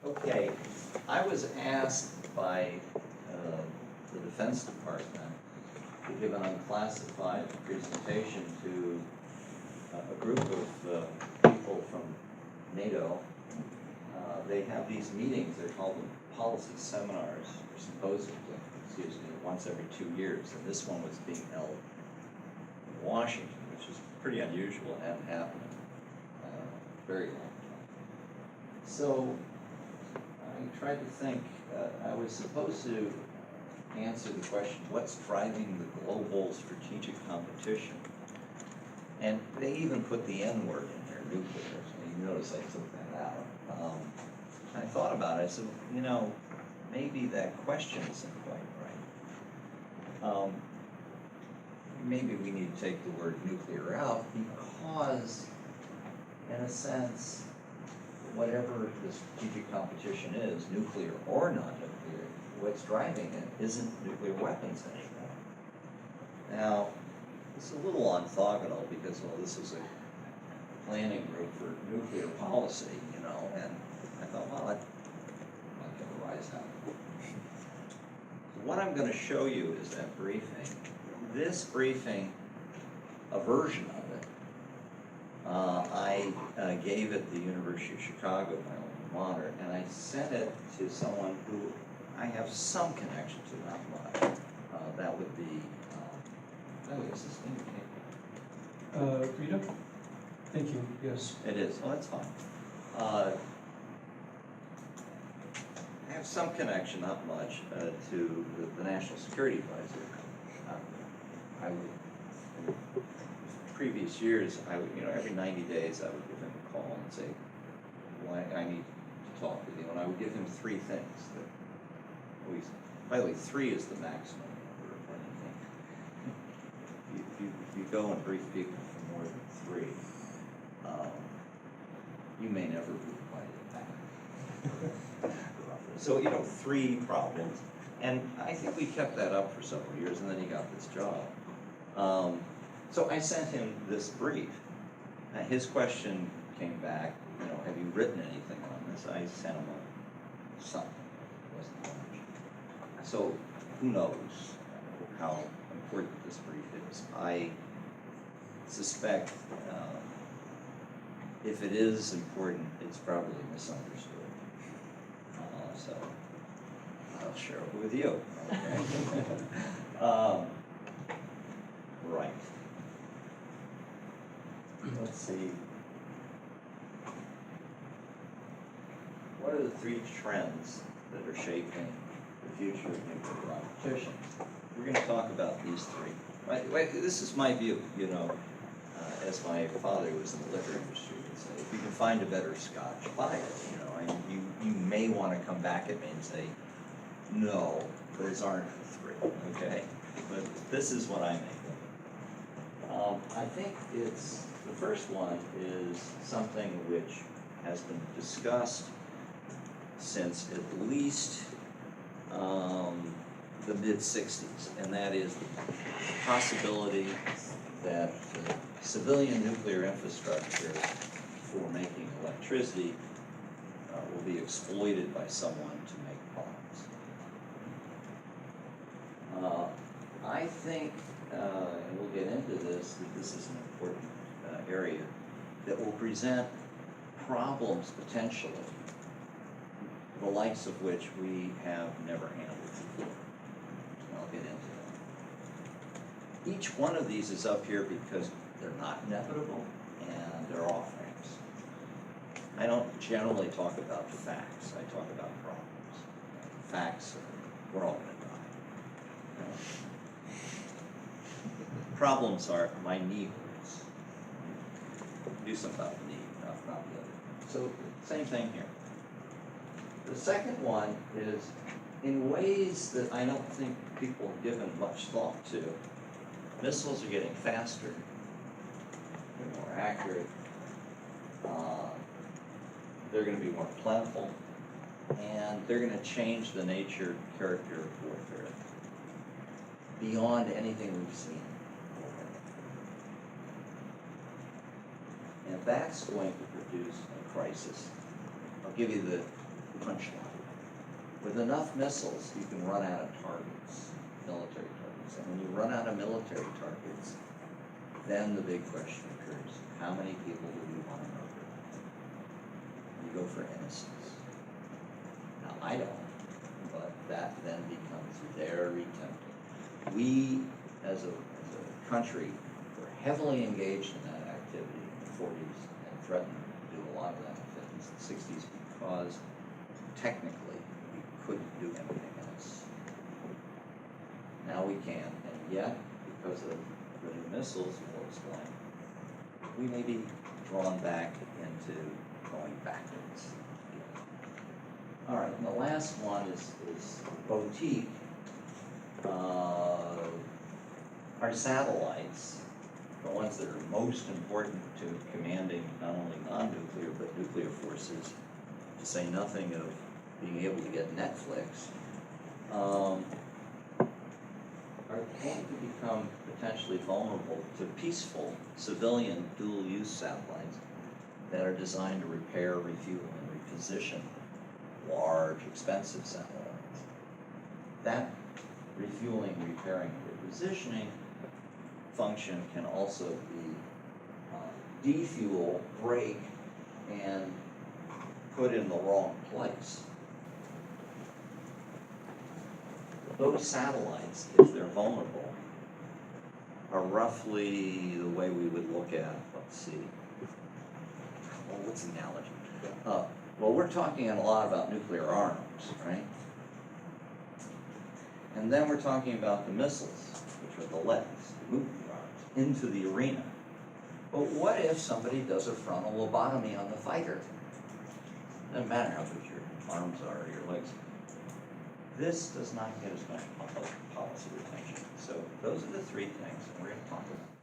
Okay, I was asked by the Defense Department to give an unclassified presentation to a group of people from NATO. They have these meetings, they're called the policy seminars, or symposia, excuse me, once every 2 years. And this one was being held in Washington, which is pretty unusual and hadn't happened in a very long time. So I tried to think, I was supposed to answer the question, what's driving the global strategic competition? And they even put the N word in there, nuclear, so you notice I took that out. I thought about it, I said, you know, maybe that question isn't quite right. Maybe we need to take the word nuclear out because, in a sense, whatever the strategic competition is, nuclear or non-nuclear, what's driving it isn't nuclear weapons anymore. Now, it's a little orthogonal because, well, this is a planning group for nuclear policy, you know, and I thought, well, that might get a rise out of it. So what I'm going to show you is that briefing. This briefing, a version of it, I gave at the University of Chicago, my alma mater, and I sent it to someone who I have some connection to, not much. That would be, is this thing okay? Rita? Thank you, yes. It is, oh, that's fine. I have some connection, not much, to the National Security Advisor. I would, in previous years, I would, you know, every 90 days I would give him a call and say, why I need to talk with you, and I would give him 3 things that always, by the way, 3 is the maximum number of anything. If you go and brief people for more than 3, you may never be invited back. So, you know, 3 problems, and I think we kept that up for several years, and then he got this job. So I sent him this brief. His question came back, you know, have you written anything on this? I sent him something. It wasn't much. So who knows how important this brief is. I suspect if it is important, it's probably misunderstood. So I'll share it with you. Okay? Right. Let's see. What are the 3 trends that are shaping the future of nuclear competition? We're going to talk about these 3. This is my view, you know, as my father was in the liquor industry, would say, if you can find a better scotch, buy it. You know, you may want to come back at me and say, no, those aren't the 3, okay? But this is what I make of it. I think it's, the first one is something which has been discussed since at least the mid-60s, and that is the possibility that civilian nuclear infrastructure for making electricity will be exploited by someone to make bombs. I think, and we'll get into this, that this is an important area that will present problems potentially, the likes of which we have never handled before. And I'll get into that. Each one of these is up here because they're not inevitable and they're off-ramps. I don't generally talk about the facts, I talk about problems. Facts are, we're all going to die. You know? Problems are my need words. Do something about the need, not the other. So, same thing here. The second one is, in ways that I don't think people have given much thought to, missiles are getting faster, they're more accurate, they're going to be more plentiful, and they're going to change the nature and character of warfare beyond anything we've seen. And that's going to produce a crisis. I'll give you the punchline. With enough missiles, you can run out of targets, military targets. And when you run out of military targets, then the big question occurs, how many people do we want to murder? You go for innocence. Now, I don't, but that then becomes very tempting. We, as a country, were heavily engaged in that activity in the 40s and threatened to do a lot of that in the 50s and 60s because technically we couldn't do anything else. Now we can, and yet, because of the new missiles, we'll explain, we may be drawn back into going backwards. All right, and the last one is boutique. Our satellites, the ones that are most important to commanding not only non-nuclear but nuclear forces, to say nothing of being able to get Netflix, are going to become potentially vulnerable to peaceful civilian dual-use satellites that are designed to repair, refuel, and reposition large, expensive satellites. That refueling, repairing, and repositioning function can also be defuel, break, and put in the wrong place. Those satellites, if they're vulnerable, are roughly the way we would look at, let's see, well, what's the analogy? Well, we're talking a lot about nuclear arms, right? And then we're talking about the missiles, which are the legs, the nuclear arms, into the arena. But what if somebody does a frontal lobotomy on the fighter? Doesn't matter how good your arms are or your legs. This does not get as much public policy attention. So those are the three things, and we're going to talk about them.